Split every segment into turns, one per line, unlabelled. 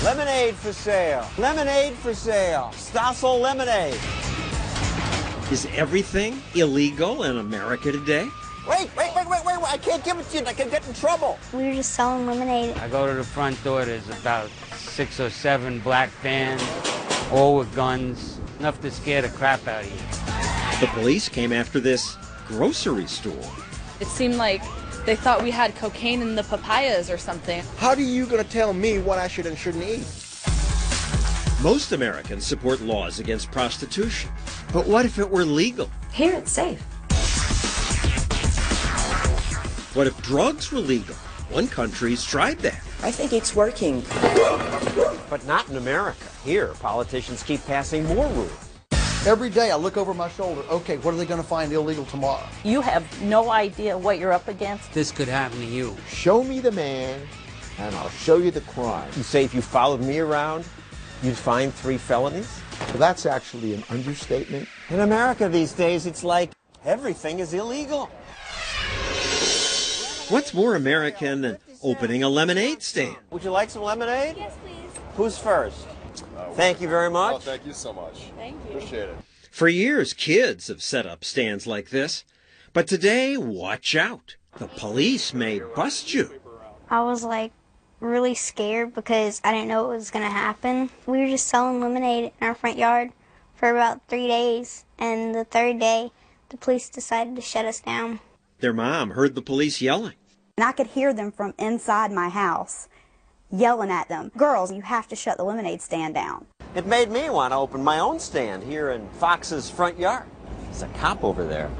Lemonade for sale. Lemonade for sale. Stossel lemonade.
Is everything illegal in America today?
Wait. I can't give it to you. I can get in trouble.
We were just selling lemonade.
I go to the front door. There's about 6 or 7 black vans, all with guns, enough to scare the crap out of you.
The police came after this grocery store.
It seemed like they thought we had cocaine in the papayas or something.
How are you going to tell me what I should and shouldn't eat?
Most Americans support laws against prostitution. But what if it were legal?
Here it's safe.
What if drugs were legal? One country's tried that.
I think it's working.
But not in America. Here, politicians keep passing more rules.
Every day I look over my shoulder, okay, what are they going to find illegal tomorrow?
You have no idea what you're up against.
This could happen to you.
Show me the man, and I'll show you the crime.
You say if you followed me around, you'd find 3 felonies?
So that's actually an understatement.
In America these days, it's like everything is illegal.
What's more American than opening a lemonade stand?
Would you like some lemonade?
Yes, please.
Who's first? Thank you very much.
Oh, thank you so much.
Thank you.
Appreciate it.
For years, kids have set up stands like this. But today, watch out. The police may bust you.
I was like really scared because I didn't know what was going to happen. We were just selling lemonade in our front yard for about 3 days. And the 3rd day, the police decided to shut us down.
Their mom heard the police yelling.
And I could hear them from inside my house yelling at them. Girls, you have to shut the lemonade stand down.
It made me want to open my own stand here in Fox's front yard. There's a cop over there.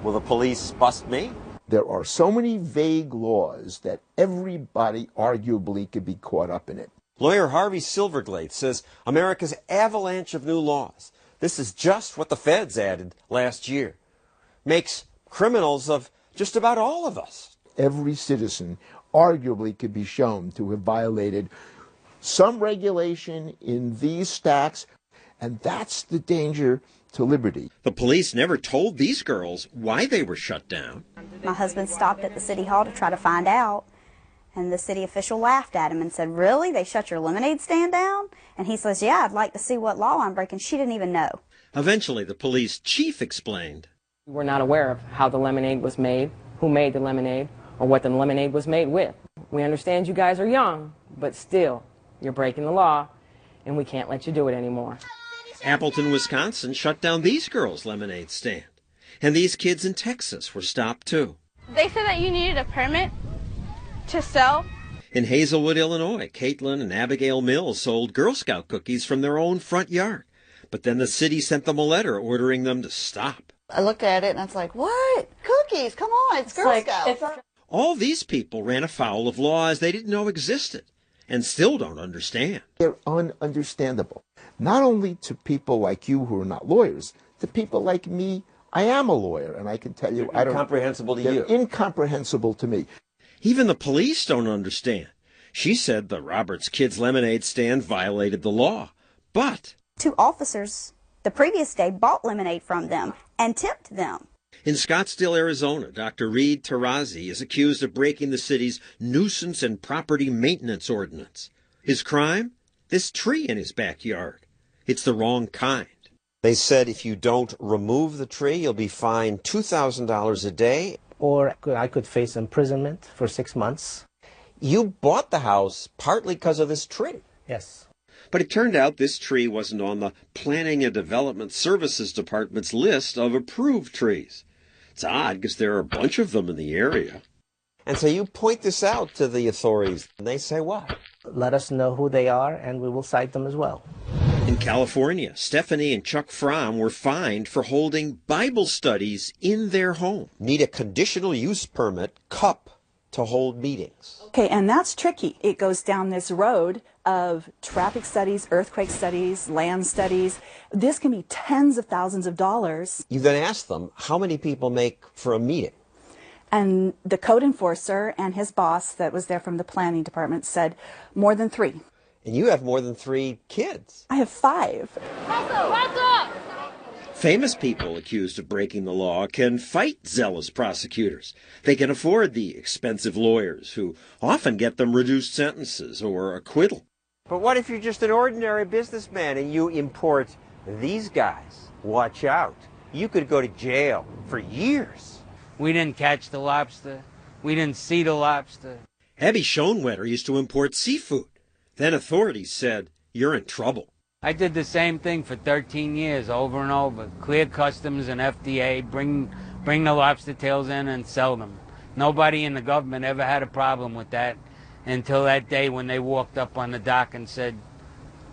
Will the police bust me?
There are so many vague laws that everybody arguably could be caught up in it.
Lawyer Harvey Silverglade says America's avalanche of new laws. This is just what the feds added last year. Makes criminals of just about all of us.
Every citizen arguably could be shown to have violated some regulation in these stacks, and that's the danger to liberty.
The police never told these girls why they were shut down.
My husband stopped at the city hall to try to find out, and the city official laughed at him and said, "Really? They shut your lemonade stand down?" And he says, "Yeah, I'd like to see what law I'm breaking." She didn't even know.
Eventually, the police chief explained.
We're not aware of how the lemonade was made, who made the lemonade, or what the lemonade was made with. We understand you guys are young, but still, you're breaking the law, and we can't let you do it anymore.
Appleton, Wisconsin shut down these girls' lemonade stand. And these kids in Texas were stopped too.
They said that you needed a permit to sell.
In Hazelwood, Illinois, Caitlin and Abigail Mills sold Girl Scout cookies from their own front yard. But then the city sent them a letter ordering them to stop.
I looked at it and I was like, "What? Cookies? Come on, it's Girl Scouts."
All these people ran afoul of laws they didn't know existed and still don't understand.
They're ununderstandable. Not only to people like you who are not lawyers, to people like me. I am a lawyer, and I can tell you,
They're incomprehensible to you.
Incomprehensible to me.
Even the police don't understand. She said the Roberts Kids Lemonade stand violated the law, but
2 officers the previous day bought lemonade from them and tipped them.
in Scottsdale, Arizona, Dr. Reed Tarazi is accused of breaking the city's nuisance and property maintenance ordinance. His crime? This tree in his backyard. It's the wrong kind.
They said if you don't remove the tree, you'll be fined $2,000 a day.
Or I could face imprisonment for 6 months.
You bought the house partly because of this tree.
Yes.
But it turned out this tree wasn't on the Planning and Development Services Department's list of approved trees. It's odd because there are a bunch of them in the area.
And so you point this out to the authorities, and they say what?
Let us know who they are, and we will cite them as well.
In California, Stephanie and Chuck Fromm were fined for holding Bible studies in their home.
Need a conditional use permit, CUP, to hold meetings.
Okay, and that's tricky. It goes down this road of traffic studies, earthquake studies, land studies. This can be tens of thousands of dollars.
You then ask them, how many people make for a meeting?
And the code enforcer and his boss that was there from the planning department said more than 3.
And you have more than 3 kids.
I have 5.
Famous people accused of breaking the law can fight zealous prosecutors. They can afford the expensive lawyers who often get them reduced sentences or acquittal.
But what if you're just an ordinary businessman and you import these guys? Watch out. You could go to jail for years.
We didn't catch the lobster. We didn't see the lobster.
Abby Schoenwetter used to import seafood. Then authorities said, "You're in trouble."
I did the same thing for 13 years, over and over. Clear customs and FDA, bring the lobster tails in and sell them. Nobody in the government ever had a problem with that until that day when they walked up on the dock and said,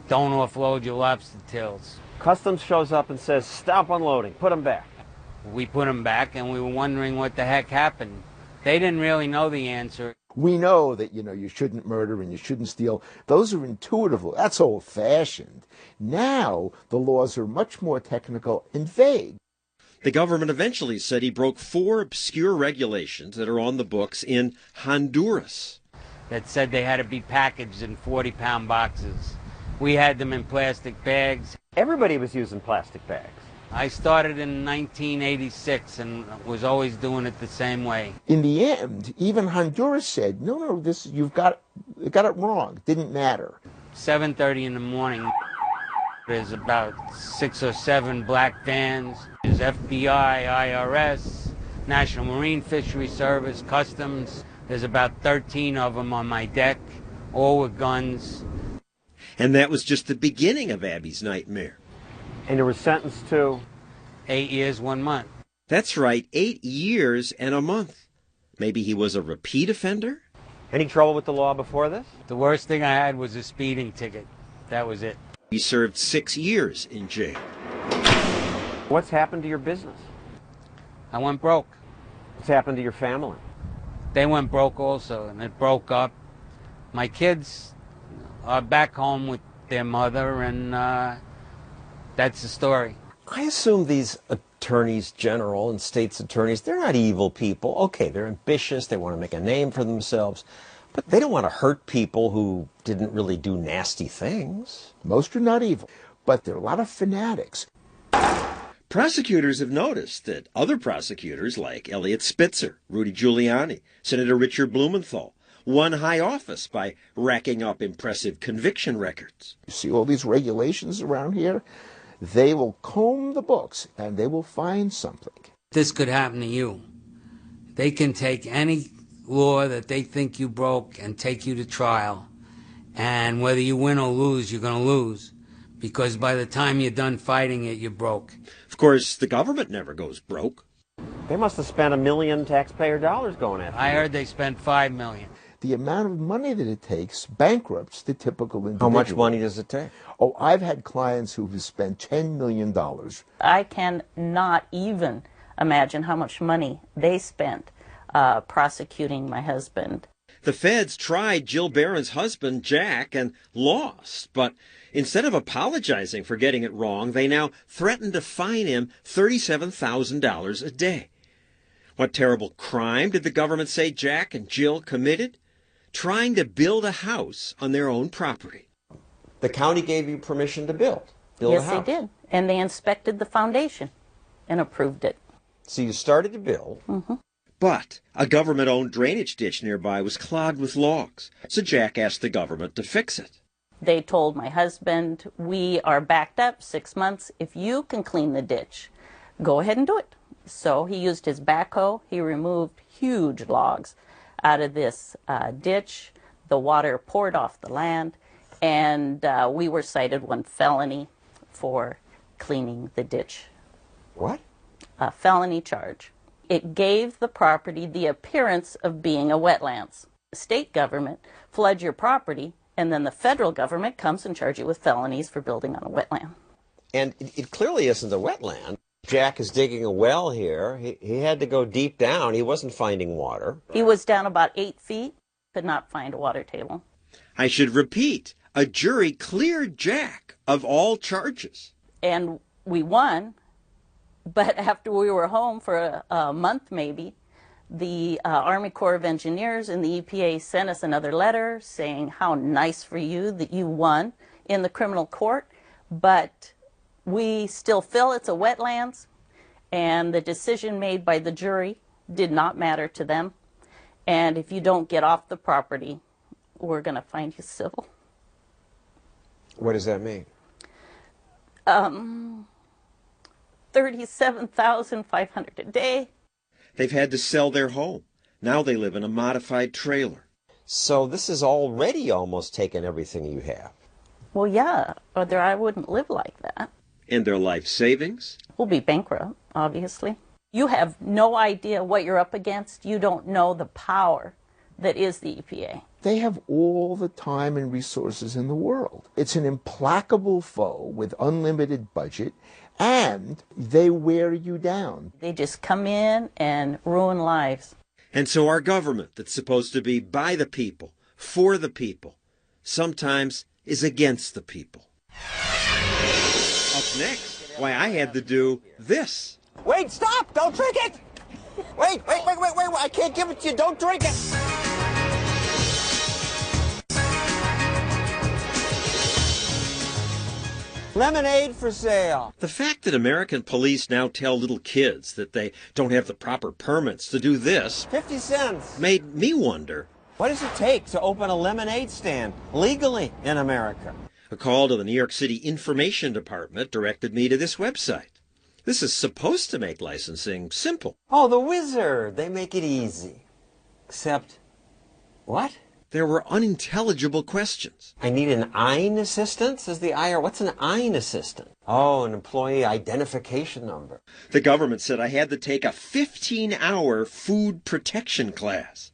"Don't offload your lobster tails."
Customs shows up and says, "Stop unloading, put them back."
We put them back and we were wondering what the heck happened. They didn't really know the answer.
We know that, you shouldn't murder and you shouldn't steal. Those are intuitive. That's old-fashioned. Now, the laws are much more technical and vague.
The government eventually said he broke 4 obscure regulations that are on the books in Honduras.
That said they had to be packaged in 40-pound boxes. We had them in plastic bags.
Everybody was using plastic bags.
I started in 1986 and was always doing it the same way.
In the end, even Honduras said, no, you've got it wrong. It didn't matter.
7:30 in the morning. There's about 6 or 7 black vans. There's FBI, IRS, National Marine Fisheries Service, Customs. There's about 13 of them on my deck, all with guns.
And that was just the beginning of Abby's nightmare.
And you were sentenced to?
8 years, 1 month.
That's right, 8 years and a month. Maybe he was a repeat offender?
Any trouble with the law before this?
The worst thing I had was a speeding ticket. That was it.
He served 6 years in jail.
What's happened to your business?
I went broke.
What's happened to your family?
They went broke also, and it broke up. My kids are back home with their mother, and that's the story.
I assume these attorneys general and state's attorneys, they're not evil people. Okay, they're ambitious, they want to make a name for themselves, but they don't want to hurt people who didn't really do nasty things.
Most are not evil, but there are a lot of fanatics.
Prosecutors have noticed that other prosecutors like Elliot Spitzer, Rudy Giuliani, Senator Richard Blumenthal won high office by racking up impressive conviction records.
You see all these regulations around here? They will comb the books and they will find something.
This could happen to you. They can take any law that they think you broke and take you to trial. And whether you win or lose, you're going to lose. Because by the time you're done fighting it, you're broke.
Of course, the government never goes broke.
They must have spent $1 million taxpayer dollars going after
I
you.
heard they spent $5 million.
The amount of money that it takes bankrupts the typical individual.
How much money does it take?
Oh, I've had clients who have spent $10 million.
I cannot even imagine how much money they spent prosecuting my husband.
The feds tried Jill Barron's husband, Jack, and lost. But instead of apologizing for getting it wrong, they now threaten to fine him $37,000 a day. What terrible crime did the government say Jack and Jill committed? Trying to build a house on their own property.
The county gave you permission to build a
Yes,
house.
they did. And they inspected the foundation and approved it.
So you started to build.
Mm-hmm.
But a government-owned drainage ditch nearby was clogged with logs, so Jack asked the government to fix it.
They told my husband, "We are backed up 6 months. If you can clean the ditch, go ahead and do it." So he used his backhoe. He removed huge logs out of this ditch. The water poured off the land, and we were cited 1 felony for cleaning the ditch.
What?
A felony charge. It gave the property the appearance of being a wetlands. The state government floods your property, and then the federal government comes and charges you with felonies for building on a wetland.
And it clearly isn't a wetland. Jack is digging a well here. He had to go deep down. He wasn't finding water.
He was down about 8 feet, could not find a water table.
I should repeat, a jury cleared Jack of all charges.
And we won, but after we were home for a month maybe, the Army Corps of Engineers and the EPA sent us another letter saying how nice for you that you won in the criminal court, but we still feel it's a wetlands, and the decision made by the jury did not matter to them. And if you don't get off the property, we're going to find you civil.
What does that mean?
37,500 a day.
They've had to sell their home. Now they live in a modified trailer.
So this has already almost taken everything you have.
Well, yeah, or I wouldn't live like that.
And their life savings?
We'll be bankrupt, obviously. You have no idea what you're up against. You don't know the power that is the EPA.
They have all the time and resources in the world. It's an implacable foe with unlimited budget, and they wear you down.
They just come in and ruin lives.
And so our government, that's supposed to be by the people, for the people, sometimes is against the people. Up next, why I had to do this.
Wait, stop! Don't drink it! Wait, I can't give it to you. Don't drink it! Lemonade for sale.
The fact that American police now tell little kids that they don't have the proper permits to do this
50 cents.
made me wonder.
What does it take to open a lemonade stand legally in America?
A call to the New York City Information Department directed me to this website. This is supposed to make licensing simple.
Oh, the wizard. They make it easy. Except, what?
There were unintelligible questions.
I need an EIN assistant, says the IR. What's an EIN assistant? Oh, an employee identification number.
The government said I had to take a 15-hour food protection class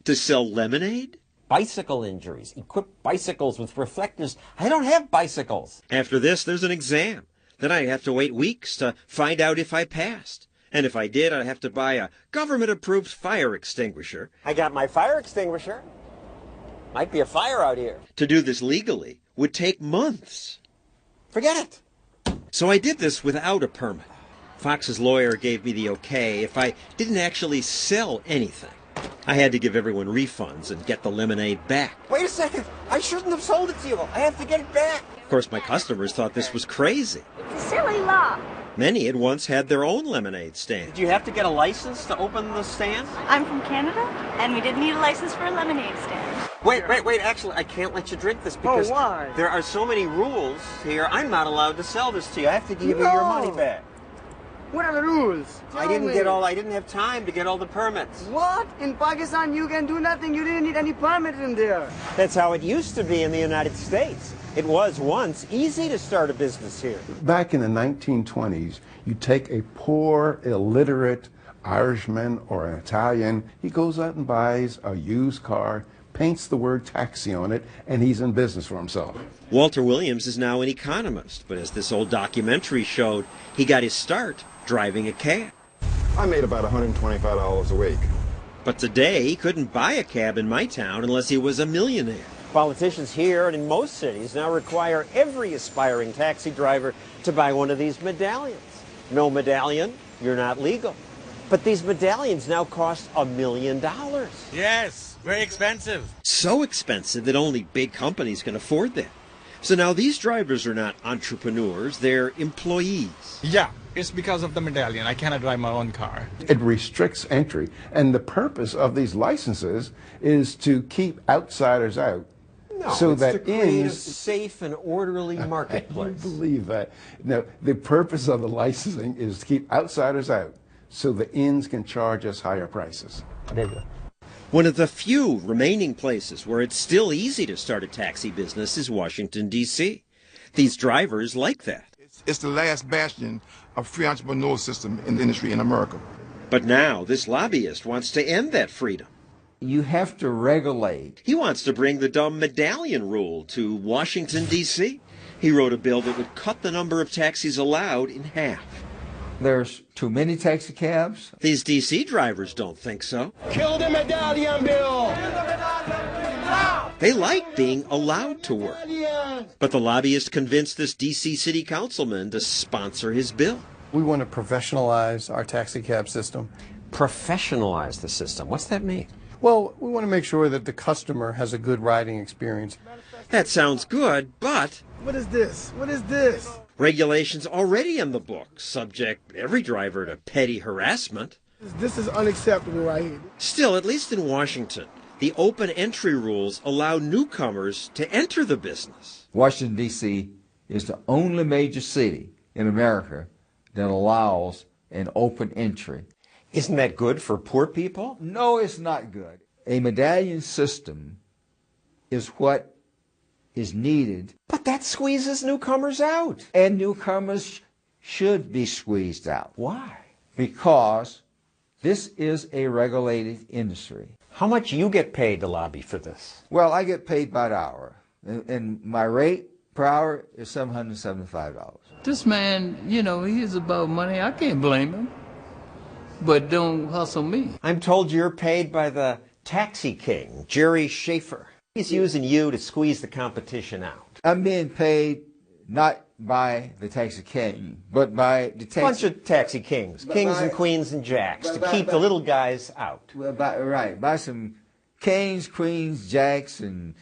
to sell lemonade.
Bicycle injuries. Equip bicycles with reflectors. I don't have bicycles.
After this, there's an exam. Then I'd have to wait weeks to find out if I passed. And if I did, I'd have to buy a government-approved fire extinguisher.
I got my fire extinguisher. Might be a fire out here.
To do this legally would take months.
Forget it.
So I did this without a permit. Fox's lawyer gave me the okay if I didn't actually sell anything. I had to give everyone refunds and get the lemonade back.
Wait a second. I shouldn't have sold it to you. I have to get it back.
Of course, my customers thought this was crazy.
It's a silly law.
Many had once had their own lemonade stand.
Did you have to get a license to open the stand?
I'm from Canada, and we didn't need a license for a lemonade stand.
Wait. Actually, I can't let you drink this because
why?
there are so many rules here. I'm not allowed to sell this to you. I have to give you your money back.
What are the rules?
I didn't have time to get all the permits.
What? In Pakistan, you can do nothing. You didn't need any permits in there.
That's how it used to be in the United States. It was once easy to start a business here.
Back in the 1920s, you take a poor, illiterate Irishman or an Italian, he goes out and buys a used car, paints the word taxi on it, and he's in business for himself.
Walter Williams is now an economist, but as this old documentary showed, he got his start driving a cab.
I made about $125 a week.
But today, he couldn't buy a cab in my town unless he was a millionaire.
Politicians here and in most cities now require every aspiring taxi driver to buy one of these medallions. No medallion, you're not legal. But these medallions now cost $1 million.
Yes, very expensive.
So expensive that only big companies can afford them. So now these drivers are not entrepreneurs, they're employees.
Yeah, it's because of the medallion. I cannot drive my own car.
It restricts entry, and the purpose of these licenses is to keep outsiders out.
No,
so
it's
that
to create a
inns,
safe and orderly marketplace.
I believe that. No, the purpose of the licensing is to keep outsiders out so the inns can charge us higher prices.
One of the few remaining places where it's still easy to start a taxi business is Washington, D.C. These drivers like that.
It's the last bastion of free entrepreneurial system in the industry in America.
But now this lobbyist wants to end that freedom.
You have to regulate.
He wants to bring the dumb medallion rule to Washington, D.C. He wrote a bill that would cut the number of taxis allowed in half.
There's too many taxi cabs.
These D.C. drivers don't think so.
Kill the medallion bill!
They like being allowed to work. But the lobbyist convinced this D.C. city councilman to sponsor his bill.
We want to professionalize our taxi cab system.
Professionalize the system? What's that mean?
Well, we want to make sure that the customer has a good riding experience.
That sounds good, but...
What is this? What is this?
Regulations already in the book subject every driver to petty harassment.
This is unacceptable right here.
Still, at least in Washington, The open entry rules allow newcomers to enter the business.
Washington, D.C. is the only major city in America that allows an open entry.
Isn't that good for poor people?
No, it's not good. A medallion system is what is needed.
But that squeezes newcomers out.
And newcomers should be squeezed out.
Why?
Because this is a regulated industry.
How much you get paid to lobby for this?
Well, I get paid by the hour, and my rate per hour is $775.
This man, you know, he's about money. I can't blame him. But don't hustle me.
I'm told you're paid by the taxi king, Jerry Schaefer. He's using you to squeeze the competition out.
I'm being paid not by the taxi king, but by the taxi...
Bunch of taxi kings, kings and queens and jacks, to keep the little guys out.
Well, by some kings, queens, jacks, and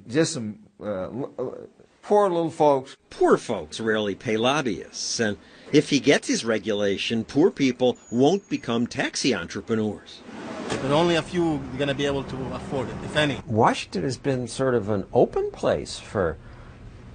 just some poor little folks.
Poor folks rarely pay lobbyists, and if he gets his regulation, poor people won't become taxi entrepreneurs.
But only a few are going to be able to afford it, if any.
Washington has been sort of an open place for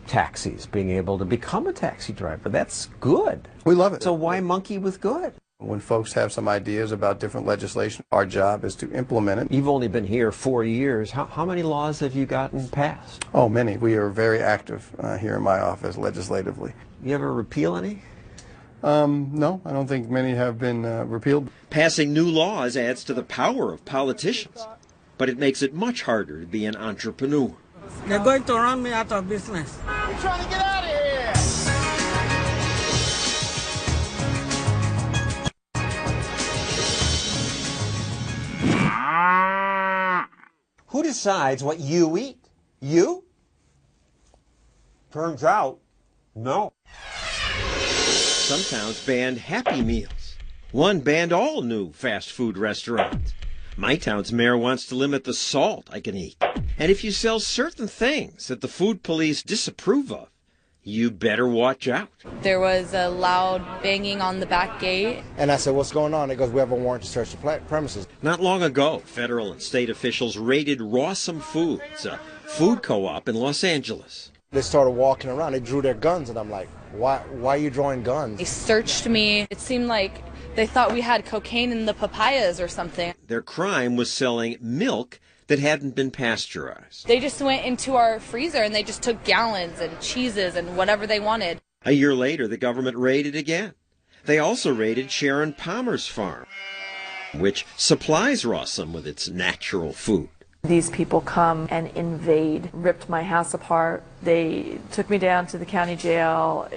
taxis, being able to become a taxi driver. That's good.
We love it.
So why monkey with good?
When folks have some ideas about different legislation, our job is to implement it.
You've only been here 4 years. How many laws have you gotten passed?
Oh, many. We are very active here in my office legislatively.
You ever repeal any?
No, I don't think many have been repealed.
Passing new laws adds to the power of politicians, but it makes it much harder to be an entrepreneur.
They're going to run me out of business.
We're trying to get out of here!
Who decides what you eat? You? Turns out, no.
Some towns banned Happy Meals. One banned all new fast food restaurants. My town's mayor wants to limit the salt I can eat. And if you sell certain things that the food police disapprove of, you better watch out.
There was a loud banging on the back gate.
And I said, what's going on? He goes, we have a warrant to search the premises.
Not long ago, federal and state officials raided Rawsome Foods, a food co-op in Los Angeles.
They started walking around. They drew their guns, and I'm like, why are you drawing guns?
They searched me. It seemed like they thought we had cocaine in the papayas or something.
Their crime was selling milk that hadn't been pasteurized.
They just went into our freezer and they just took gallons and cheeses and whatever they wanted.
A year later, the government raided again. They also raided Sharon Palmer's farm, which supplies Rawsome with its natural food.
These people come and invade, ripped my house apart. They took me down to the county jail,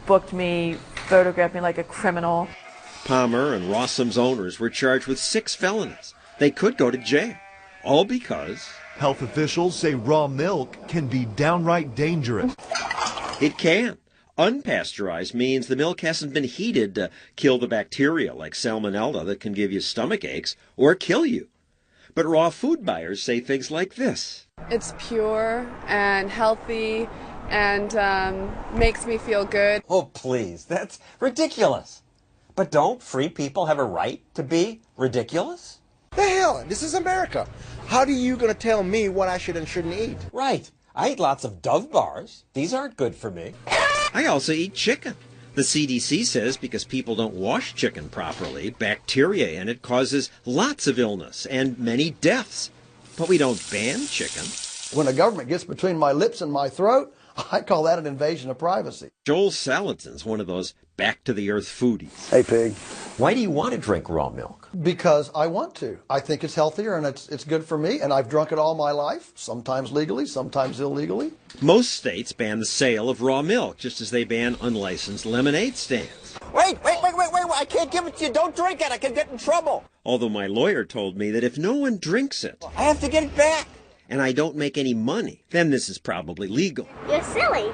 booked me, photographed me like a criminal.
Palmer and Rawsome's owners were charged with 6 felonies. They could go to jail, all because
health officials say raw milk can be downright dangerous.
It can. Unpasteurized means the milk hasn't been heated to kill the bacteria like salmonella that can give you stomach aches or kill you. But raw food buyers say things like this.
It's pure and healthy and makes me feel good.
Oh, please, that's ridiculous. But don't free people have a right to be ridiculous?
The hell, this is America. How are you going to tell me what I should and shouldn't eat?
Right. I eat lots of Dove bars. These aren't good for me.
I also eat chicken. The CDC says because people don't wash chicken properly, bacteria in it causes lots of illness and many deaths. But we don't ban chicken.
When the government gets between my lips and my throat, I call that an invasion of privacy.
Joel Salatin's one of those back-to-the-earth foodies.
Hey, pig.
Why do you want to drink raw milk?
Because I want to. I think it's healthier and it's good for me, and I've drunk it all my life, sometimes legally, sometimes illegally.
Most states ban the sale of raw milk, just as they ban unlicensed lemonade stands.
Wait, I can't give it to you. Don't drink it. I could get in trouble.
Although my lawyer told me that if no one drinks it,
I have to get it back.
And I don't make any money, then this is probably legal.
You're silly.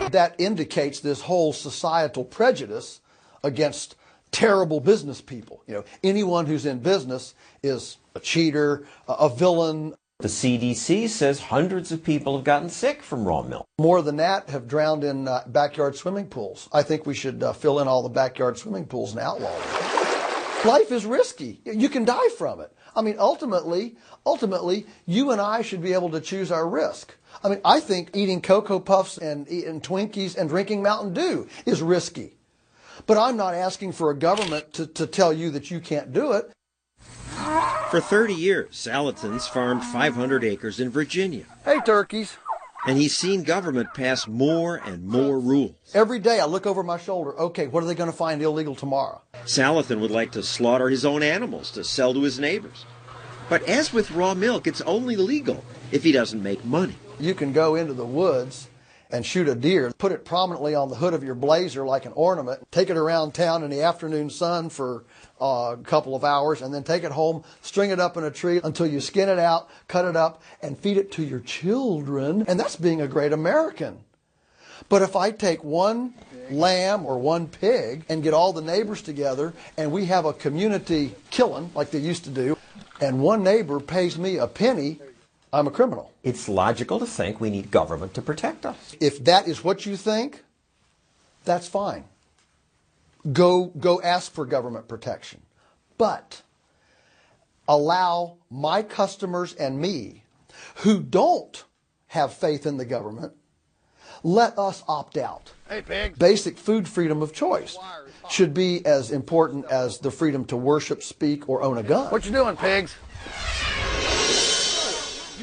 That indicates this whole societal prejudice against terrible business people. You know, anyone who's in business is a cheater, a villain.
The CDC says hundreds of people have gotten sick from raw milk.
More than that have drowned in backyard swimming pools. I think we should fill in all the backyard swimming pools and outlaw them. Life is risky. You can die from it. I mean, ultimately, you and I should be able to choose our risk. I mean, I think eating Cocoa Puffs and eating Twinkies and drinking Mountain Dew is risky. But I'm not asking for a government to tell you that you can't do it.
For 30 years, Salatin's farmed 500 acres in Virginia.
Hey, turkeys.
And he's seen government pass more and more rules.
Every day I look over my shoulder. Okay, what are they going to find illegal tomorrow?
Salatin would like to slaughter his own animals to sell to his neighbors. But as with raw milk, it's only legal if he doesn't make money.
You can go into the woods and shoot a deer, put it prominently on the hood of your blazer like an ornament, take it around town in the afternoon sun for a couple of hours, and then take it home, string it up in a tree until you skin it out, cut it up, and feed it to your children. And that's being a great American. But if I take one lamb or one pig and get all the neighbors together and we have a community killing like they used to do, and one neighbor pays me a penny, I'm a criminal.
It's logical to think we need government to protect us.
If that is what you think, that's fine. Go ask for government protection. But allow my customers and me, who don't have faith in the government, let us opt out.
Hey, pig.
Basic food freedom of choice should be as important as the freedom to worship, speak, or own a gun.
What you doing, pigs?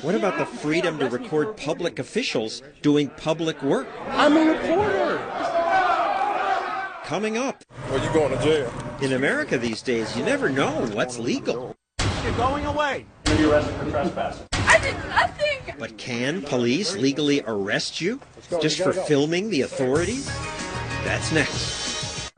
What about the freedom to record public officials doing public work?
I'm a reporter.
Coming up.
Well, you going to jail.
In America these days, you never know what's legal.
You're going away.
You'll be arrested for trespassing.
I did nothing.
But can police legally arrest you just for filming the authorities? That's next.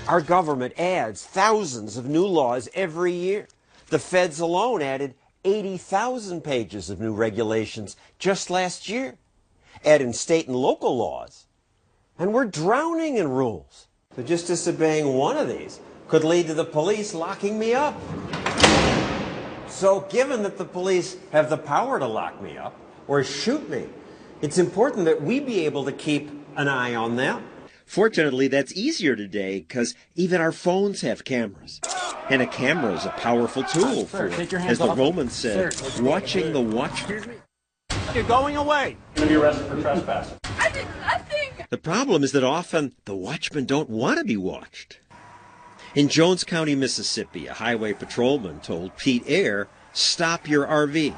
Our government adds thousands of new laws every year. The feds alone added 80,000 pages of new regulations just last year. Add in state and local laws, and we're drowning in rules. So just disobeying one of these could lead to the police locking me up. So given that the police have the power to lock me up or shoot me, it's important that we be able to keep an eye on them.
Fortunately, that's easier today because even our phones have cameras. And a camera is a powerful tool for, as the Romans said, watching the watchman.
You're going away.
You'll be arrested for trespassing.
I did nothing.
The problem is that often the watchmen don't want to be watched. In Jones County, Mississippi, a highway patrolman told Pete Ayer, "Stop your RV."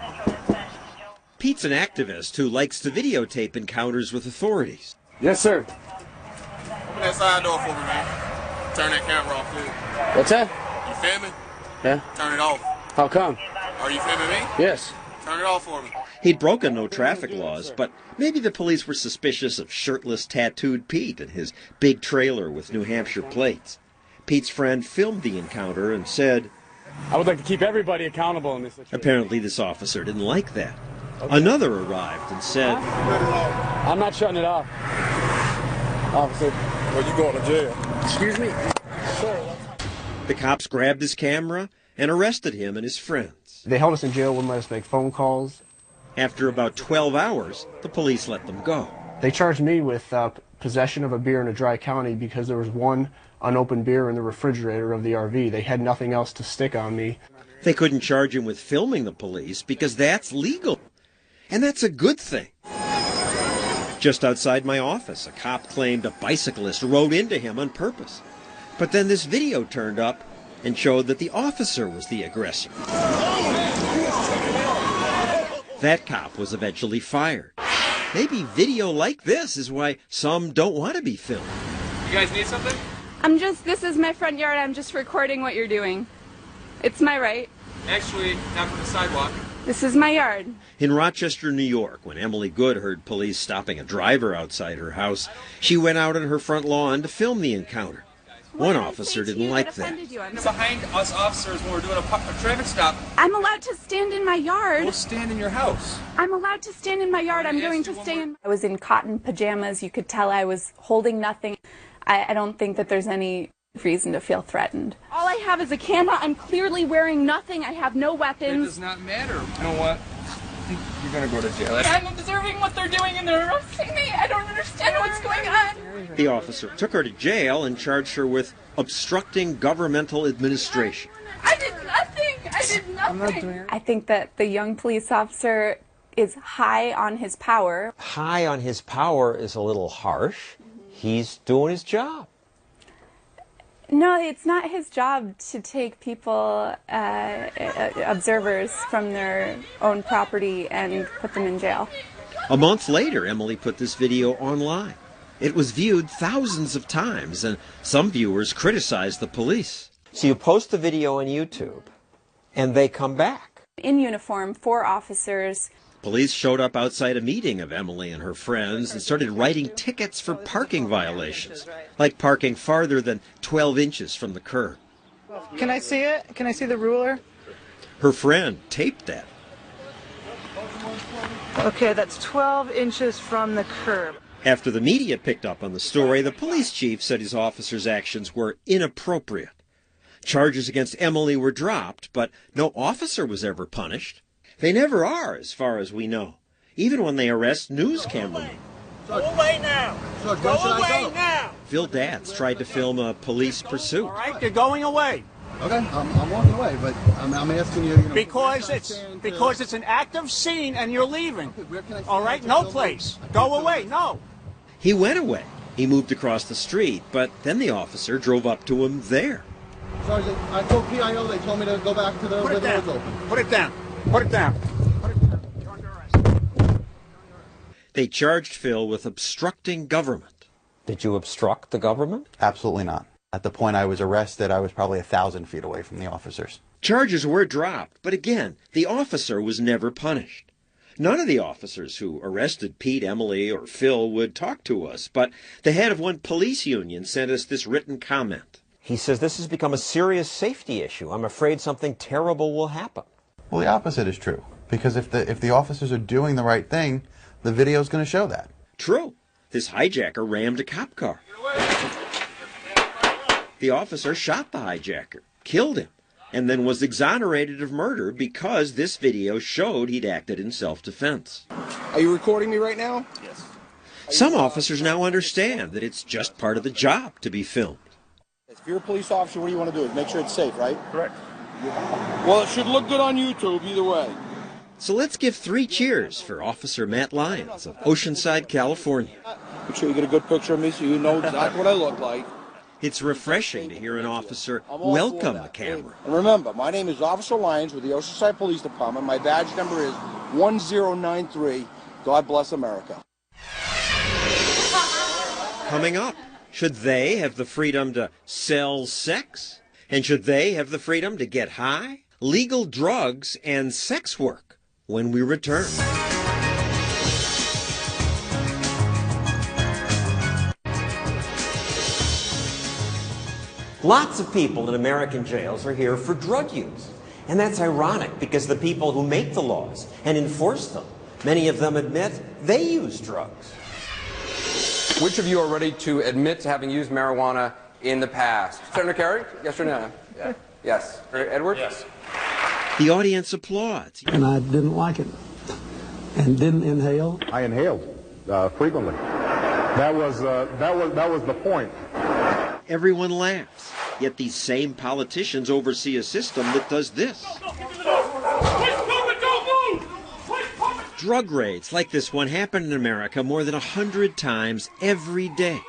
Pete's an activist who likes to videotape encounters with authorities.
Yes, sir.
Open that side door for me, man. Turn that camera off, dude.
What's that?
You filming?
Yeah.
Turn it off.
How come?
Are you filming me?
Yes.
Turn it off for me.
He'd broken no traffic laws, but maybe the police were suspicious of shirtless, tattooed Pete and his big trailer with New Hampshire plates. Pete's friend filmed the encounter and said,
"I would like to keep everybody accountable in this situation."
Apparently this officer didn't like that. Okay. Another arrived and said,
"I'm not shutting it off, officer."
Well, you going to jail.
Excuse me? Sir.
The cops grabbed his camera and arrested him and his friends.
They held us in jail, wouldn't let us make phone calls.
After about 12 hours, the police let them go.
They charged me with possession of a beer in a dry county because there was one unopened beer in the refrigerator of the RV. They had nothing else to stick on me.
They couldn't charge him with filming the police because that's legal. And that's a good thing. Just outside my office, a cop claimed a bicyclist rode into him on purpose. But then this video turned up and showed that the officer was the aggressor. That cop was eventually fired. Maybe video like this is why some don't want to be filmed.
You guys need something?
This is my front yard. I'm just recording what you're doing. It's my right.
Actually, not from the sidewalk.
This is my yard.
In Rochester, New York, when Emily Good heard police stopping a driver outside her house, she went out on her front lawn to film the encounter. One officer didn't like that.
Behind us officers when we're doing a traffic stop.
I'm allowed to stand in my yard.
We'll stand in your house.
I'm allowed to stand in my yard. I'm going to stay in. I was in cotton pajamas. You could tell I was holding nothing. I don't think that there's any reason to feel threatened. All I have is a camera. I'm clearly wearing nothing. I have no weapons.
It does not matter. You know what?
think you're going to go to jail.
I'm observing what they're doing and they're arresting me. I don't understand what's going on.
The officer took her to jail and charged her with obstructing governmental administration.
I did nothing. I did nothing. I think that the young police officer is high on his power.
High on his power is a little harsh. He's doing his job.
No, it's not his job to take people, observers from their own property and put them in jail.
A month later, Emily put this video online. It was viewed thousands of times, and some viewers criticized the police.
So you post the video on YouTube, and they come back.
In uniform, 4 officers.
Police showed up outside a meeting of Emily and her friends and started writing tickets for parking violations, like parking farther than 12 inches from the curb.
Can I see it? Can I see the ruler?
Her friend taped that.
Okay, that's 12 inches from the curb.
After the media picked up on the story, the police chief said his officers' actions were inappropriate. Charges against Emily were dropped, but no officer was ever punished. They never are, as far as we know, even when they arrest news cameramen.
Go away now. Go away now.
Phil Datz tried to film a police pursuit.
All right, you're going away.
Okay, I'm walking away, but I'm asking you.
Because it's an active scene and you're leaving. All right, no place. Go away. No.
He went away. He moved across the street, but then the officer drove up to him there.
Sergeant, I told PIO they told me to go back to the where the road's open.
Put it down. Put it down. You're under arrest.
They charged Phil with obstructing government.
Did you obstruct the government?
Absolutely not. At the point I was arrested, I was probably 1,000 feet away from the officers.
Charges were dropped, but again, the officer was never punished. None of the officers who arrested Pete, Emily, or Phil would talk to us, but the head of one police union sent us this written comment.
He says this has become a serious safety issue. I'm afraid something terrible will happen.
Well, the opposite is true, because if the officers are doing the right thing, the video is going to show that.
True. This hijacker rammed a cop car. The officer shot the hijacker, killed him, and then was exonerated of murder because this video showed he'd acted in self-defense.
Are you recording me right now?
Yes.
Some officers now understand that it's just part of the job to be filmed.
If you're a police officer, what do you want to do? Make sure it's safe, right?
Correct.
Well, it should look good on YouTube either way.
So let's give 3 cheers for Officer Matt Lyons of Oceanside, California.
Make sure you get a good picture of me so you know exactly what I look like.
It's refreshing to hear an officer welcome the camera.
And remember, my name is Officer Lyons with the Oceanside Police Department. My badge number is 1093. God bless America.
Coming up, should they have the freedom to sell sex? And should they have the freedom to get high? Legal drugs and sex work when we return.
Lots of people in American jails are here for drug use. And that's ironic because the people who make the laws and enforce them, many of them admit they use drugs.
Which of you are ready to admit to having used marijuana in the past? Senator Kerry, yes or no? Yeah. Yes. Edward?
Yes.
The audience applauds.
And I didn't like it and didn't inhale.
I inhaled frequently. That was the point.
Everyone laughs. Yet these same politicians oversee a system that does this. Drug raids like this one happen in America more than 100 times every day.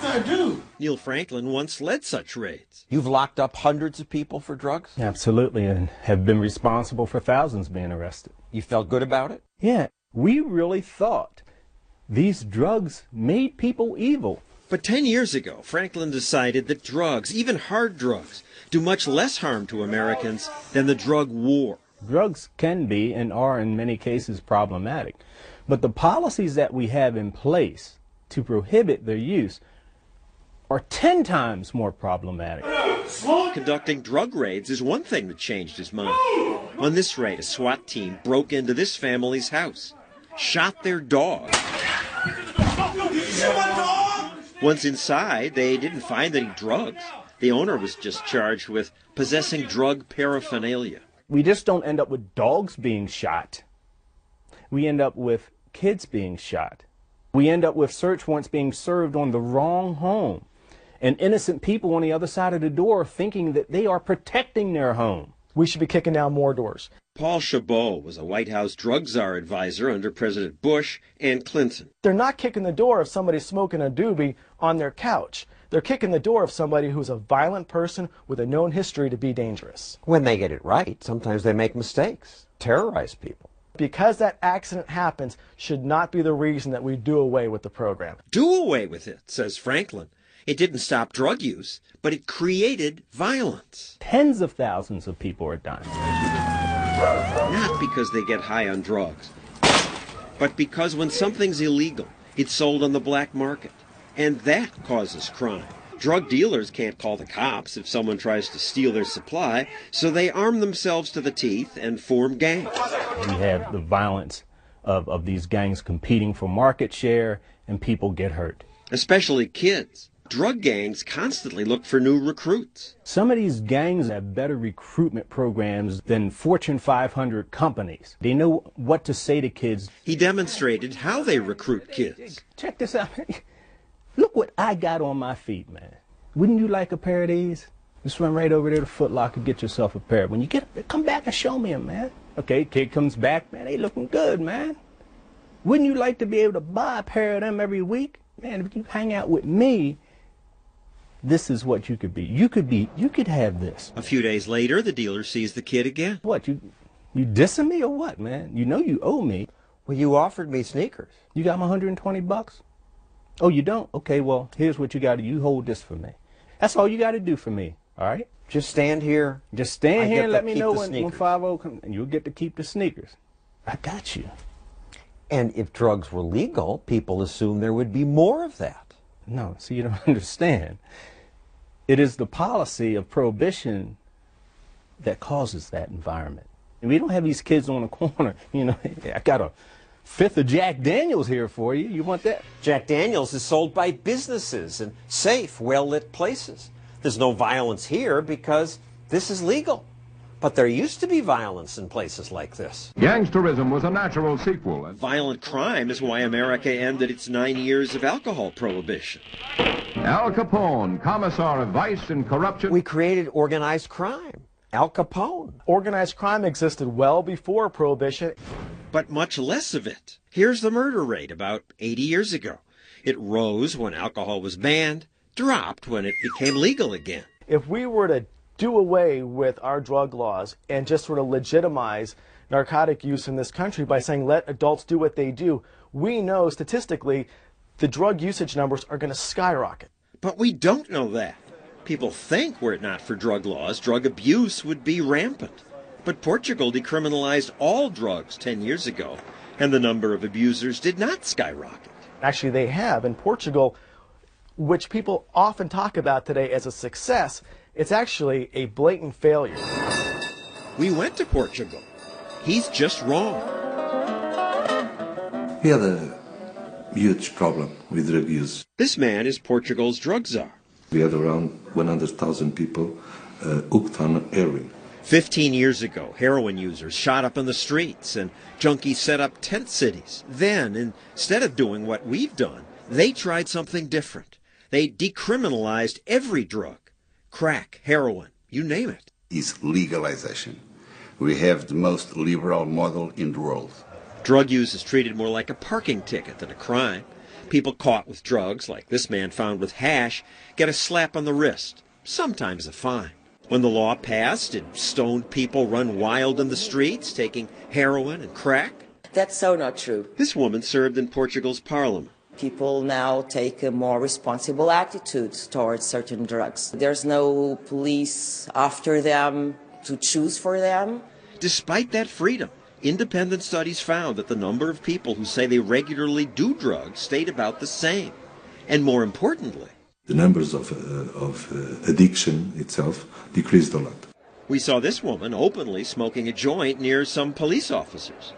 I do.
Neil Franklin once led such raids.
You've locked up hundreds of people for drugs?
Absolutely, and have been responsible for thousands being arrested.
You felt good about it?
Yeah, we really thought these drugs made people evil.
But 10 years ago, Franklin decided that drugs, even hard drugs, do much less harm to Americans than the drug war.
Drugs can be and are in many cases problematic, but the policies that we have in place to prohibit their use are 10 times more problematic.
Conducting drug raids is one thing that changed his mind. On this raid, a SWAT team broke into this family's house, shot their dog. Once inside, they didn't find any drugs. The owner was just charged with possessing drug paraphernalia.
We just don't end up with dogs being shot We end up with kids being shot. We end up with search warrants being served on the wrong home, and innocent people on the other side of the door thinking that they are protecting their home.
We should be kicking down more doors.
Paul Chabot was a White House drug czar advisor under President Bush and Clinton.
They're not kicking the door if somebody's smoking a doobie on their couch. They're kicking the door of somebody who's a violent person with a known history to be dangerous.
When they get it right, sometimes they make mistakes, terrorize people.
Because that accident happens should not be the reason that we do away with the program.
Do away with it, says Franklin. It didn't stop drug use, but it created violence.
Tens of thousands of people are dying.
Not because they get high on drugs, but because when something's illegal, it's sold on the black market. And that causes crime. Drug dealers can't call the cops if someone tries to steal their supply, so they arm themselves to the teeth and form gangs.
We have the violence of these gangs competing for market share, and people get hurt.
Especially kids. Drug gangs constantly look for new recruits.
Some of these gangs have better recruitment programs than Fortune 500 companies. They know what to say to kids.
He demonstrated how they recruit kids.
Check this out. Look what I got on my feet, man. Wouldn't you like a pair of these? Just run right over there to Foot Locker, get yourself a pair. When you get up, come back and show me them, man. Okay, kid comes back, man, they looking good, man. Wouldn't you like to be able to buy a pair of them every week? Man, if you hang out with me, this is what you could be. You could have this.
A few days later, the dealer sees the kid again.
What, you dissing me or what, man? You know you owe me.
Well, you offered me sneakers.
You got my $120? Oh, you don't? Okay, well, here's what you got to do. You hold this for me. That's all you got to do for me, all right?
Just stand here.
Just stand here and let me know when 50 comes, and you'll get to keep the sneakers. I got you.
And if drugs were legal, people assume there would be more of that.
No, see, you don't understand. It is the policy of prohibition that causes that environment. And we don't have these kids on the corner, you know, I got a fifth of Jack Daniels here for you. You want that?
Jack Daniels is sold by businesses in safe, well-lit places. There's no violence here because this is legal. But there used to be violence in places like this.
Gangsterism was a natural sequel.
Violent crime is why America ended its 9 years of alcohol prohibition.
Al Capone, commissar of vice and corruption.
We created organized crime. Al Capone.
Organized crime existed well before Prohibition.
But much less of it. Here's the murder rate about 80 years ago. It rose when alcohol was banned, dropped when it became legal again.
If we were to do away with our drug laws and just sort of legitimize narcotic use in this country by saying let adults do what they do, we know statistically the drug usage numbers are going to skyrocket.
But we don't know that. People think were it not for drug laws, drug abuse would be rampant. But Portugal decriminalized all drugs 10 years ago, and the number of abusers did not skyrocket.
Actually, they have. In Portugal, which people often talk about today as a success, it's actually a blatant failure.
We went to Portugal. He's just wrong.
We had a huge problem with drug use.
This man is Portugal's drug czar.
We had around 100,000 people hooked on heroin.
15 years ago, heroin users shot up in the streets and junkies set up tent cities. Then, instead of doing what we've done, they tried something different. They decriminalized every drug. Crack, heroin, you name it.
Is legalization. We have the most liberal model in the world.
Drug use is treated more like a parking ticket than a crime. People caught with drugs, like this man found with hash, get a slap on the wrist, sometimes a fine. When the law passed, did stoned people run wild in the streets, taking heroin and crack?
That's so not true.
This woman served in Portugal's parliament.
People now take a more responsible attitude towards certain drugs. There's no police after them to choose for them.
Despite that freedom, independent studies found that the number of people who say they regularly do drugs stayed about the same. And more importantly,
the numbers of addiction itself decreased a lot.
We saw this woman openly smoking a joint near some police officers.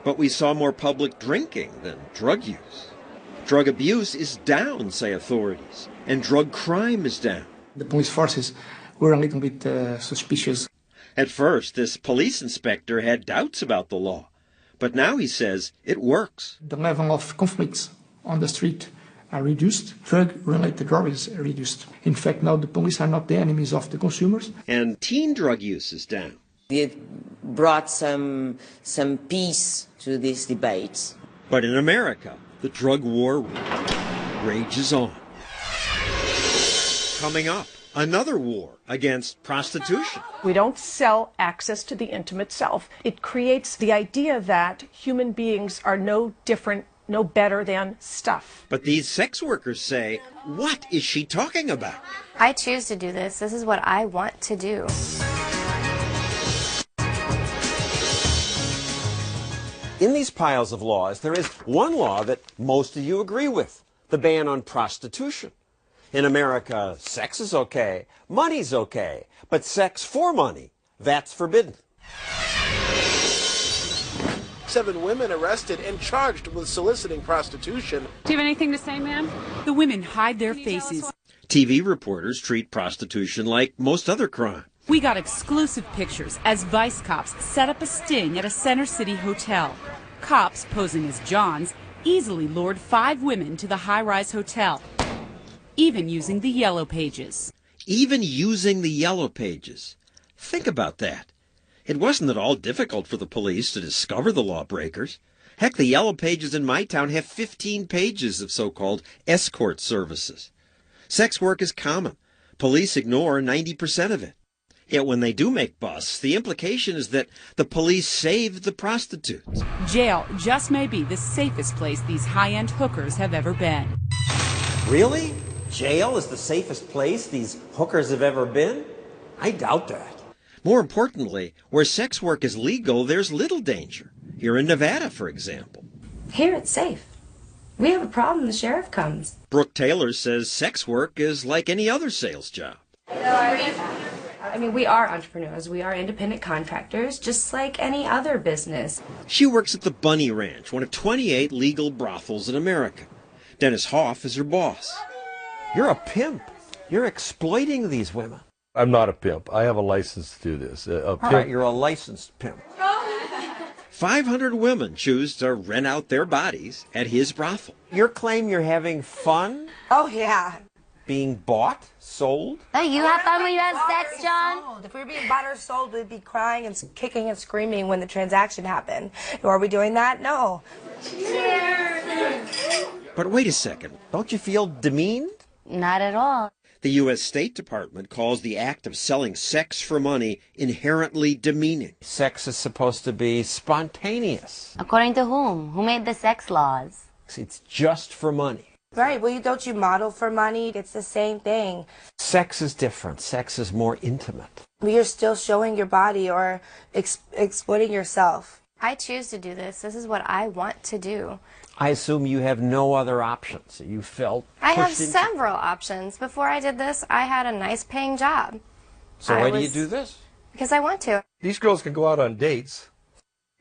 But we saw more public drinking than drug use. Drug abuse is down, say authorities, and drug crime is down.
The police forces were a little bit suspicious.
At first, this police inspector had doubts about the law. But now he says it works.
The level of conflicts on the street are reduced. Drug-related drug is reduced. In fact, now the police are not the enemies of the consumers.
And teen drug use is down.
It brought some peace to these debates.
But in America, the drug war rages on. Coming up, another war against prostitution.
We don't sell access to the intimate self. It creates the idea that human beings are no different, no better than stuff.
But these sex workers say, what is she talking about?
I choose to do this. This is what I want to do.
In these piles of laws, there is one law that most of you agree with, the ban on prostitution. In America, sex is okay, money's okay, but sex for money, that's forbidden.
7 women arrested and charged with soliciting prostitution.
Do you have anything to say, ma'am? The women hide their faces.
TV reporters treat prostitution like most other crime.
We got exclusive pictures as Vice cops set up a sting at a Center City hotel. Cops, posing as Johns, easily lured 5 women to the high-rise hotel, even using the Yellow Pages.
Even using the Yellow Pages. Think about that. It wasn't at all difficult for the police to discover the lawbreakers. Heck, the Yellow Pages in my town have 15 pages of so-called escort services. Sex work is common. Police ignore 90% of it. Yet when they do make busts, the implication is that the police saved the prostitutes.
Jail just may be the safest place these high-end hookers have ever been.
Really? Jail is the safest place these hookers have ever been? I doubt that.
More importantly, where sex work is legal, there's little danger. Here in Nevada, for example.
Here it's safe. We have a problem, the sheriff comes.
Brooke Taylor says sex work is like any other sales job.
I mean, we are entrepreneurs. We are independent contractors, just like any other business.
She works at the Bunny Ranch, one of 28 legal brothels in America. Dennis Hoff is her boss.
You're a pimp. You're exploiting these women.
I'm not a pimp. I have a license to do this.
All right, you're a licensed pimp.
500 women choose to rent out their bodies at his brothel.
Your claim you're having fun?
Oh, yeah.
Being bought? Sold?
Oh, you have fun when you have sex, John?
If we were being bought or sold, we'd be crying and kicking and screaming when the transaction happened. Are we doing that? No.
But wait a second.
Don't you feel demeaned?
Not at all.
The U.S. State Department calls the act of selling sex for money inherently demeaning.
Sex is supposed to be spontaneous.
According to whom? Who made the sex laws?
It's just for money.
Right, well, don't you model for money? It's the same thing.
Sex is different. Sex is more intimate.
You're still showing your body or exploiting yourself.
I choose to do this. This is what I want to do.
I assume you have no other options. You felt
I have
pushed into-
several options. Before I did this, I had a nice paying job.
So why do you do this?
Because I want to.
These girls can go out on dates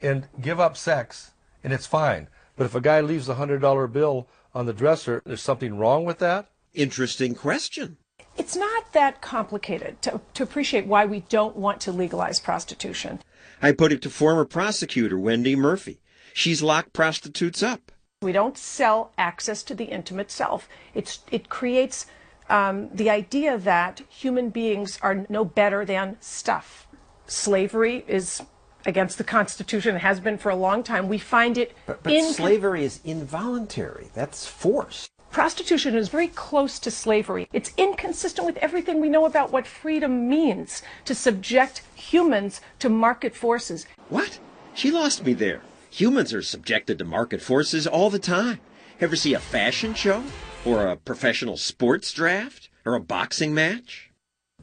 and give up sex, and it's fine. But if a guy leaves a $100 bill on the dresser, there's something wrong with that?
Interesting question.
It's not that complicated to appreciate why we don't want to legalize prostitution.
I put it to former prosecutor Wendy Murphy. She's locked prostitutes up.
We don't sell access to the intimate self. It creates the idea that human beings are no better than stuff. Slavery is against the Constitution. It has been for a long time. We find it...
But slavery is involuntary. That's forced.
Prostitution is very close to slavery. It's inconsistent with everything we know about what freedom means, to subject humans to market forces.
What? She lost me there. Humans are subjected to market forces all the time. Ever see a fashion show? Or a professional sports draft? Or a boxing match?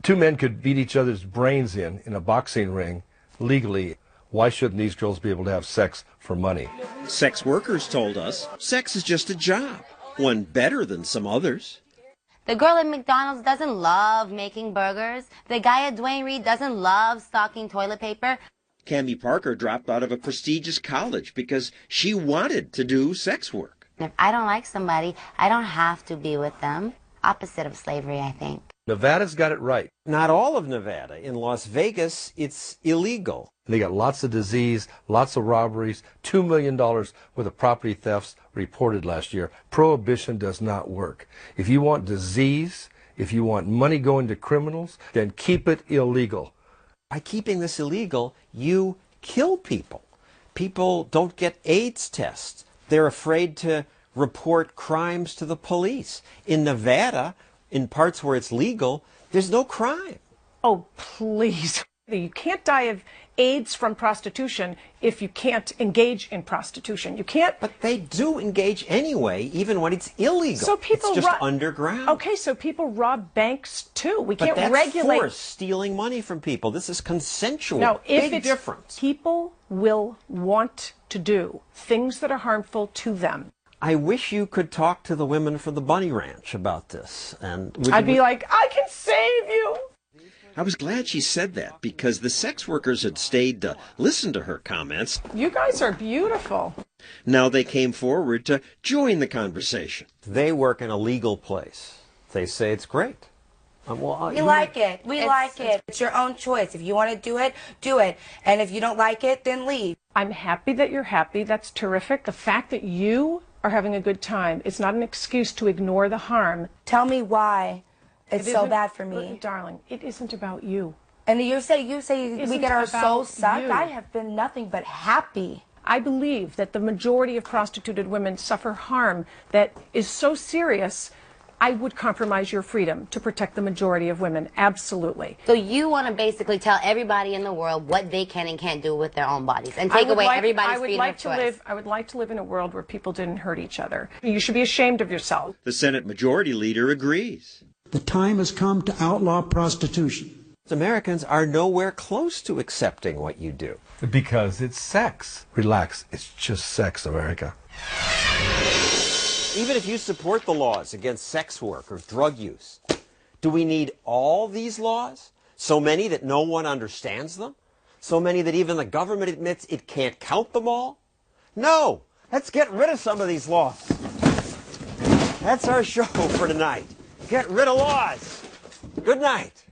2 men could beat each other's brains in a boxing ring legally. Why shouldn't these girls be able to have sex for money?
Sex workers told us sex is just a job, one better than some others.
The girl at McDonald's doesn't love making burgers. The guy at Duane Reade doesn't love stocking toilet paper.
Cammie Parker dropped out of a prestigious college because she wanted to do sex work.
If I don't like somebody, I don't have to be with them. Opposite of slavery, I think.
Nevada's got it right.
Not all of Nevada. In Las Vegas, it's illegal.
They got lots of disease, lots of robberies, $2 million worth of property thefts reported last year. Prohibition does not work. If you want disease, if you want money going to criminals, then keep it illegal.
By keeping this illegal, you kill people. People don't get AIDS tests. They're afraid to report crimes to the police. In Nevada, in parts where it's legal, there's no crime.
Oh, please. You can't die of AIDS from prostitution if you can't engage in prostitution. You can't.
But they do engage anyway, even when it's illegal.
So people
it's just underground.
Okay, so people rob banks too. We
but
can't
that's
regulate.
Force, stealing money from people. This is consensual.
No, if
Big
it's
difference.
People will want to do things that are harmful to them.
I wish you could talk to the women from the Bunny Ranch about this. And
I'd be like, I can save you.
I was glad she said that because the sex workers had stayed to listen to her comments.
You guys are beautiful.
Now they came forward to join the conversation.
They work in a legal place. They say it's great.
We like it. We like it. It's your own choice. If you want to do it, do it. And if you don't like it, then leave.
I'm happy that you're happy. That's terrific. The fact that you are having a good time is not an excuse to ignore the harm.
Tell me why it's so bad for me.
Darling, it isn't about you.
And you say we get our souls sucked.
You.
I have been nothing but happy.
I believe that the majority of prostituted women suffer harm that is so serious, I would compromise your freedom to protect the majority of women. Absolutely.
So you want to basically tell everybody in the world what they can and can't do with their own bodies and take away everybody's freedom of choice.
I would like to live in a world where people didn't hurt each other. You should be ashamed of yourself.
The Senate Majority Leader agrees.
The time has come to outlaw prostitution.
Americans are nowhere close to accepting what you do.
Because it's sex. Relax. It's just sex, America.
Even if you support the laws against sex work or drug use, do we need all these laws? So many that no one understands them? So many that even the government admits it can't count them all? No! Let's get rid of some of these laws. That's our show for tonight. Get rid of laws. Good night.